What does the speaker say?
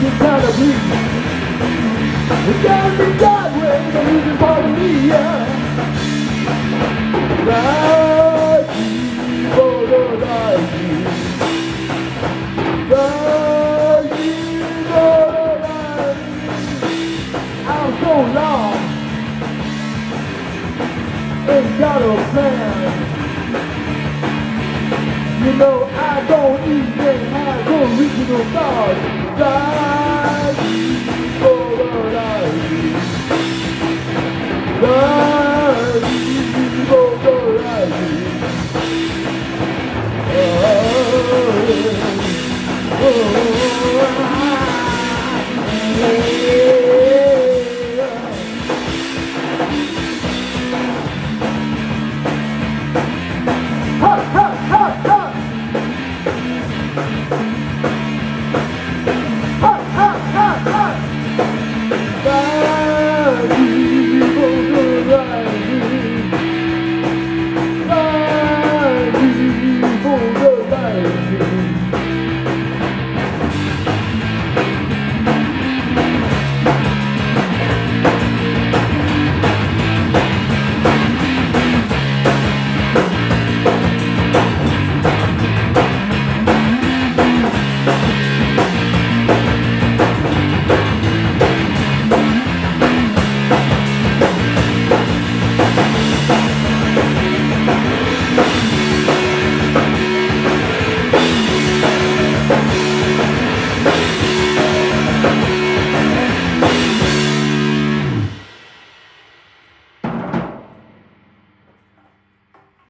get kind of bleak. It can't be that way, the music's part of me, yeah. Like you, oh Lord, like you. Like you, oh Lord, like you. I'm so lost, ain't got a plan. You know, I don't even have original thoughts. Like you, oh Lord, like you. Like you, oh Lord, like you. Oh, oh, oh, oh.